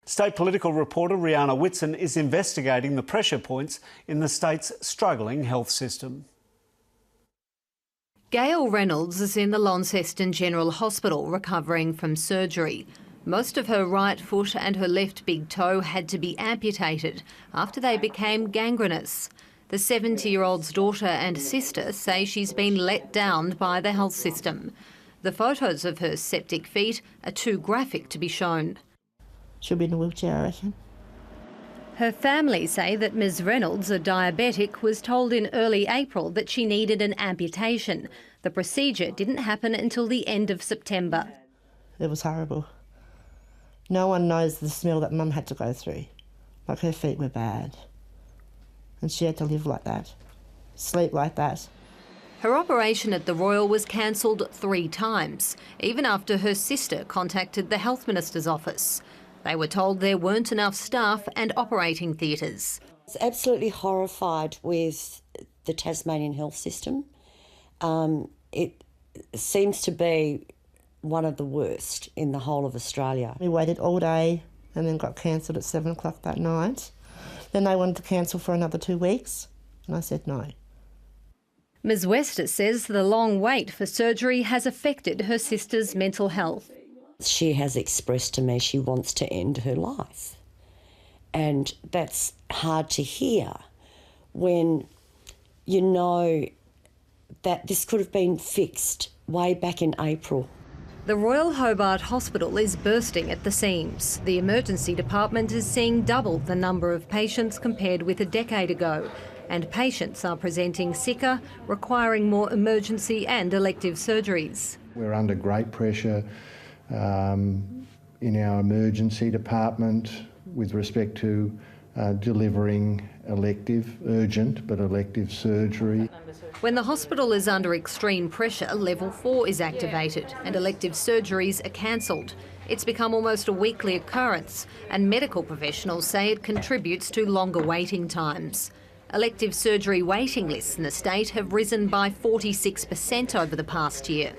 State political reporter Rhiana Whitson is investigating the pressure points in the state's struggling health system. Gail Reynolds is in the Launceston General Hospital recovering from surgery. Most of her right foot and her left big toe had to be amputated after they became gangrenous. The 70-year-old's daughter and sister say she's been let down by the health system. The photos of her septic feet are too graphic to be shown. She'll be in a wheelchair, I reckon. Her family say that Ms Reynolds, a diabetic, was told in early April that she needed an amputation. The procedure didn't happen until the end of September. It was horrible. No one knows the smell that Mum had to go through. Like, her feet were bad. And she had to live like that, sleep like that. Her operation at the Royal was cancelled 3 times, even after her sister contacted the Health Minister's office. They were told there weren't enough staff and operating theatres. I was absolutely horrified with the Tasmanian health system. It seems to be one of the worst in the whole of Australia. We waited all day and then got cancelled at 7 o'clock that night. Then they wanted to cancel for another 2 weeks, and I said no. Ms Wester says the long wait for surgery has affected her sister's mental health. She has expressed to me she wants to end her life. And that's hard to hear when you know that this could have been fixed way back in April. The Royal Hobart Hospital is bursting at the seams. The emergency department is seeing double the number of patients compared with a decade ago, and patients are presenting sicker, requiring more emergency and elective surgeries. We're under great pressure in our emergency department with respect to delivering urgent but elective surgery. When the hospital is under extreme pressure, level 4 is activated and elective surgeries are cancelled. It's become almost a weekly occurrence, and medical professionals say it contributes to longer waiting times. Elective surgery waiting lists in the state have risen by 46% over the past year.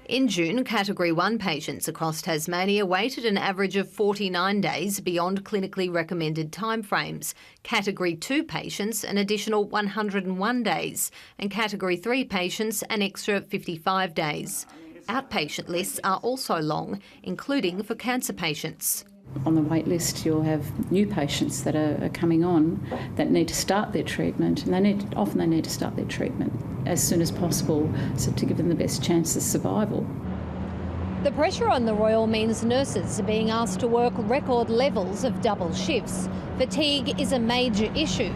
In June, Category 1 patients across Tasmania waited an average of 49 days beyond clinically recommended timeframes. Category 2 patients an additional 101 days, and Category 3 patients an extra 55 days. Outpatient lists are also long, including for cancer patients. On the wait list, you'll have new patients that are coming on that need to start their treatment, and often they need to start their treatment as soon as possible, so to give them the best chance of survival. The pressure on the Royal means nurses are being asked to work record levels of double shifts. Fatigue is a major issue.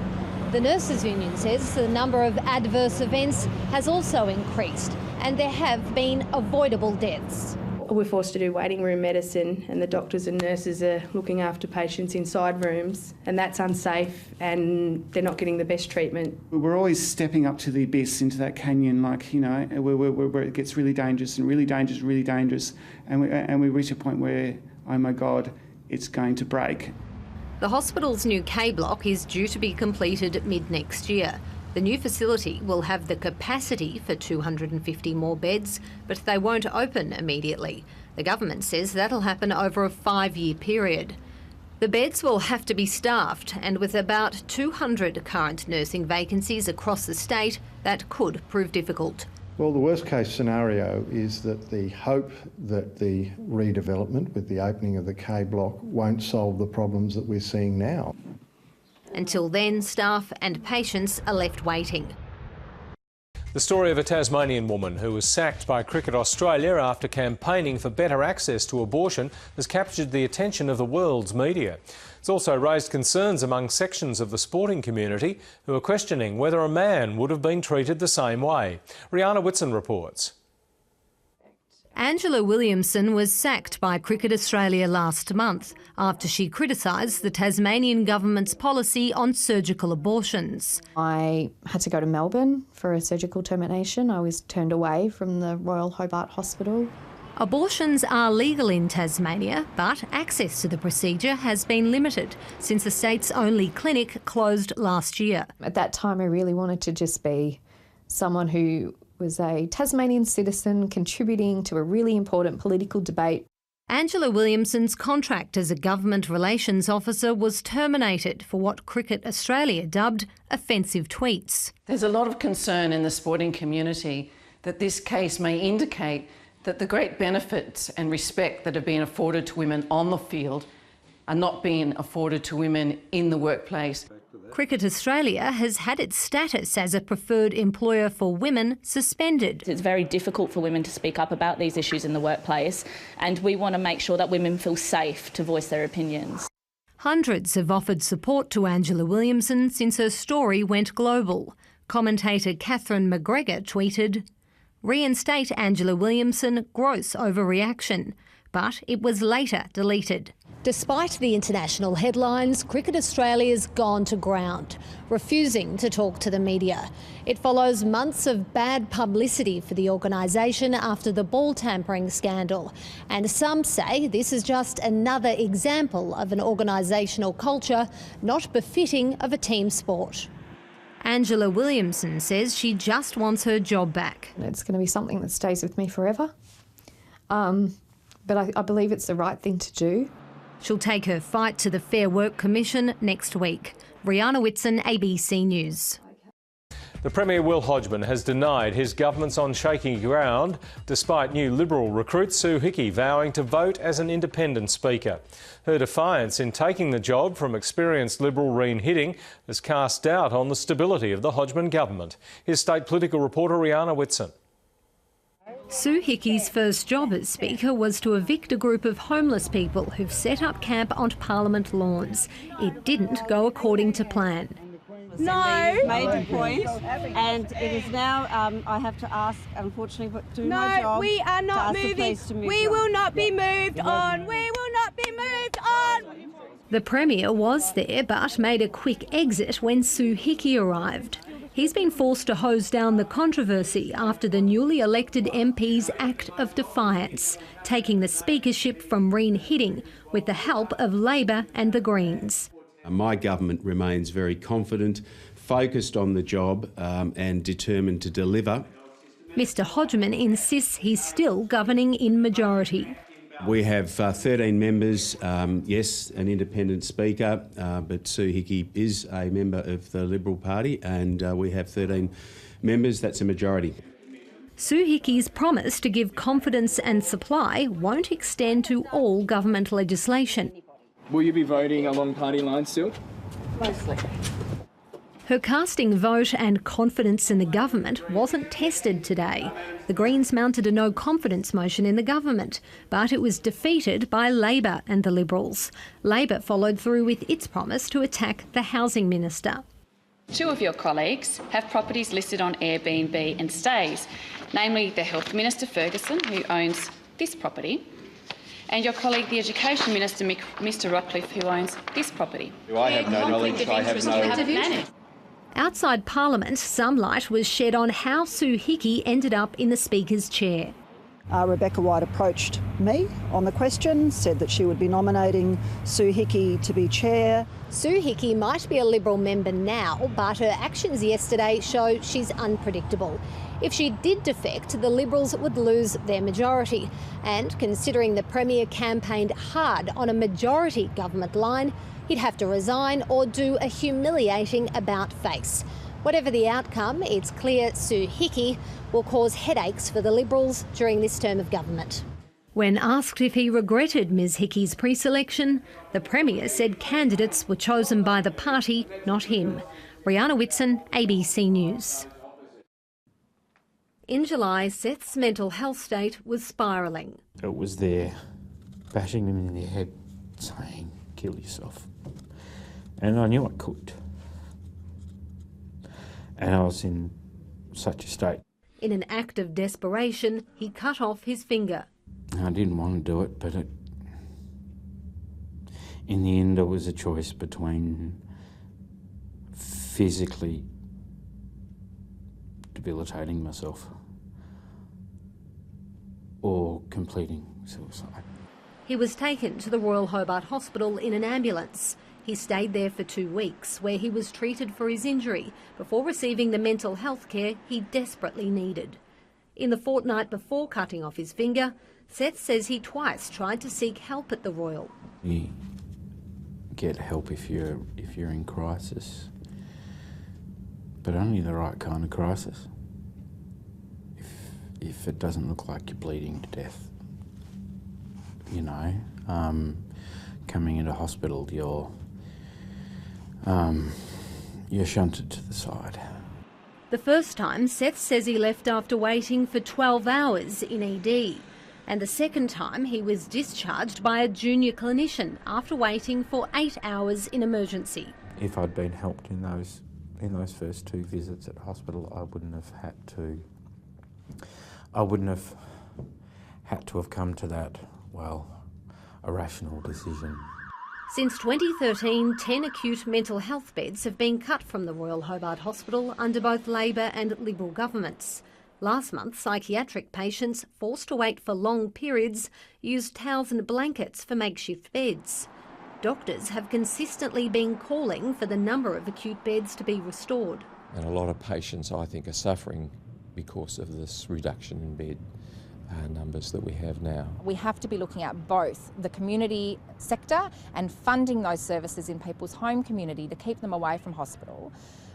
The Nurses Union says the number of adverse events has also increased, and there have been avoidable deaths. We're forced to do waiting room medicine, and the doctors and nurses are looking after patients inside rooms, and that's unsafe, and they're not getting the best treatment. We're always stepping up to the abyss, into that canyon, like, you know, where it gets really dangerous and really dangerous, really dangerous, and we reach a point where, oh my God, it's going to break. The hospital's new K block is due to be completed mid-next year. The new facility will have the capacity for 250 more beds, but they won't open immediately. The government says that'll happen over a 5-year period. The beds will have to be staffed, and with about 200 current nursing vacancies across the state, that could prove difficult. Well, the worst case scenario is that the hope that the redevelopment with the opening of the K block won't solve the problems that we're seeing now. Until then, staff and patients are left waiting. The story of a Tasmanian woman who was sacked by Cricket Australia after campaigning for better access to abortion has captured the attention of the world's media. It's also raised concerns among sections of the sporting community who are questioning whether a man would have been treated the same way. Rhiana Whitson reports. Angela Williamson was sacked by Cricket Australia last month after she criticised the Tasmanian government's policy on surgical abortions. I had to go to Melbourne for a surgical termination. I was turned away from the Royal Hobart Hospital. Abortions are legal in Tasmania, but access to the procedure has been limited since the state's only clinic closed last year. At that time, I really wanted to just be someone who was a Tasmanian citizen contributing to a really important political debate. Angela Williamson's contract as a government relations officer was terminated for what Cricket Australia dubbed offensive tweets. There's a lot of concern in the sporting community that this case may indicate that the great benefits and respect that have been afforded to women on the field are not being afforded to women in the workplace. Cricket Australia has had its status as a preferred employer for women suspended. It's very difficult for women to speak up about these issues in the workplace, and we want to make sure that women feel safe to voice their opinions. Hundreds have offered support to Angela Williamson since her story went global. Commentator Catherine McGregor tweeted, "Reinstate Angela Williamson, gross overreaction," but it was later deleted. Despite the international headlines, Cricket Australia's gone to ground, refusing to talk to the media. It follows months of bad publicity for the organisation after the ball tampering scandal, and some say this is just another example of an organisational culture not befitting of a team sport. Angela Williamson says she just wants her job back. It's going to be something that stays with me forever, but I believe it's the right thing to do. She'll take her fight to the Fair Work Commission next week. Rhiana Whitson, ABC News. The Premier Will Hodgman has denied his government's on shaky ground, despite new Liberal recruit Sue Hickey vowing to vote as an independent Speaker. Her defiance in taking the job from experienced Liberal Rhiana Whitson has cast doubt on the stability of the Hodgman government. Here's state political reporter Rhiana Whitson. Sue Hickey's first job as Speaker was to evict a group of homeless people who've set up camp on Parliament lawns. It didn't go according to plan. No, major point, and it is now. I have to ask, unfortunately, but do my job. No, we are not moving. We will not be moved on. We will not be moved on. The Premier was there but made a quick exit when Sue Hickey arrived. He's been forced to hose down the controversy after the newly elected MP's act of defiance, taking the speakership from Rhiana Whitson with the help of Labor and the Greens. My government remains very confident, focused on the job and determined to deliver. Mr Hodgman insists he's still governing in majority. We have 13 members, yes, an independent Speaker, but Sue Hickey is a member of the Liberal Party, and we have 13 members, that's a majority. Sue Hickey's promise to give confidence and supply won't extend to all government legislation. Will you be voting along party lines still? Mostly. Her casting vote and confidence in the government wasn't tested today. The Greens mounted a no-confidence motion in the government, but it was defeated by Labor and the Liberals. Labor followed through with its promise to attack the Housing Minister. Two of your colleagues have properties listed on Airbnb and Stays, namely the Health Minister Ferguson, who owns this property, and your colleague, the Education Minister, Mr Rockcliffe, who owns this property. I have no knowledge, I have no... Outside Parliament, some light was shed on how Sue Hickey ended up in the Speaker's chair. Rebecca White approached me on the question, said that she would be nominating Sue Hickey to be chair. Sue Hickey might be a Liberal member now, but her actions yesterday show she's unpredictable. If she did defect, the Liberals would lose their majority. And considering the Premier campaigned hard on a majority government line, he'd have to resign or do a humiliating about-face. Whatever the outcome, it's clear Sue Hickey will cause headaches for the Liberals during this term of government. When asked if he regretted Ms Hickey's pre-selection, the Premier said candidates were chosen by the party, not him. Rhiana Whitson, ABC News. In July, Seth's mental health state was spiralling. It was there, bashing him in the head, saying, "Kill yourself." And I knew I could. And I was in such a state. In an act of desperation, he cut off his finger. I didn't want to do it, but in the end, it was a choice between physically debilitating myself or completing suicide. He was taken to the Royal Hobart Hospital in an ambulance. He stayed there for 2 weeks, where he was treated for his injury before receiving the mental health care he desperately needed. In the fortnight before cutting off his finger, Seth says he twice tried to seek help at the Royal. You get help if you're in crisis, but only the right kind of crisis. If it doesn't look like you're bleeding to death, you know, coming into hospital, you're shunted to the side. The first time, Seth says he left after waiting for 12 hours in ED. And the second time, he was discharged by a junior clinician after waiting for 8 hours in emergency. If I'd been helped in those first 2 visits at hospital, I wouldn't have had to have come to that, well, a rational decision. Since 2013, 10 acute mental health beds have been cut from the Royal Hobart Hospital under both Labor and Liberal governments. Last month, psychiatric patients forced to wait for long periods used towels and blankets for makeshift beds. Doctors have consistently been calling for the number of acute beds to be restored. And a lot of patients, I think, are suffering because of this reduction in bed numbers that we have now. We have to be looking at both the community sector and funding those services in people's home community to keep them away from hospital.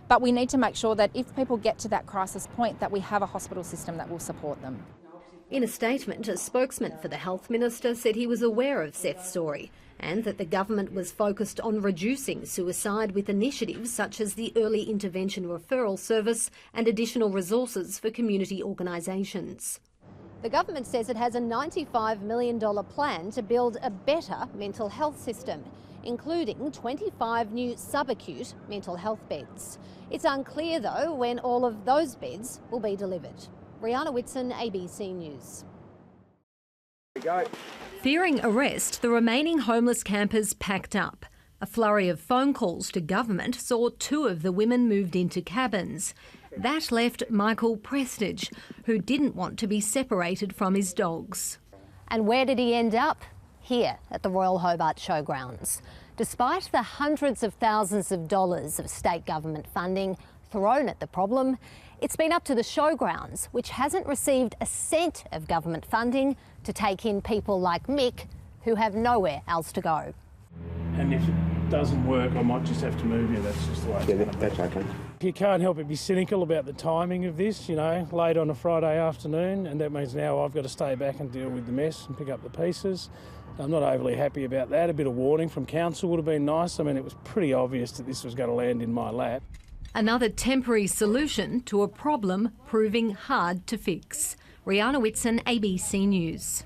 But we need to make sure that if people get to that crisis point, that we have a hospital system that will support them. In a statement, a spokesman for the Health Minister said he was aware of Seth's story and that the government was focused on reducing suicide with initiatives such as the Early Intervention Referral Service and additional resources for community organisations. The government says it has a $95 million plan to build a better mental health system, including 25 new subacute mental health beds. It's unclear, though, when all of those beds will be delivered. Rhiana Whitson, ABC News. Fearing arrest, the remaining homeless campers packed up. A flurry of phone calls to government saw 2 of the women moved into cabins. That left Michael Prestige, who didn't want to be separated from his dogs. And where did he end up? Here at the Royal Hobart Showgrounds. Despite the hundreds of thousands of dollars of state government funding thrown at the problem, it's been up to the Showgrounds, which hasn't received a cent of government funding, to take in people like Mick, who have nowhere else to go. And if it doesn't work, I might just have to move you. That's just the way it's going to be. That's okay. You can't help but be cynical about the timing of this, you know, late on a Friday afternoon, and that means now I've got to stay back and deal with the mess and pick up the pieces. I'm not overly happy about that. A bit of warning from council would have been nice. I mean, it was pretty obvious that this was going to land in my lap. Another temporary solution to a problem proving hard to fix. Rhiana Whitson, ABC News.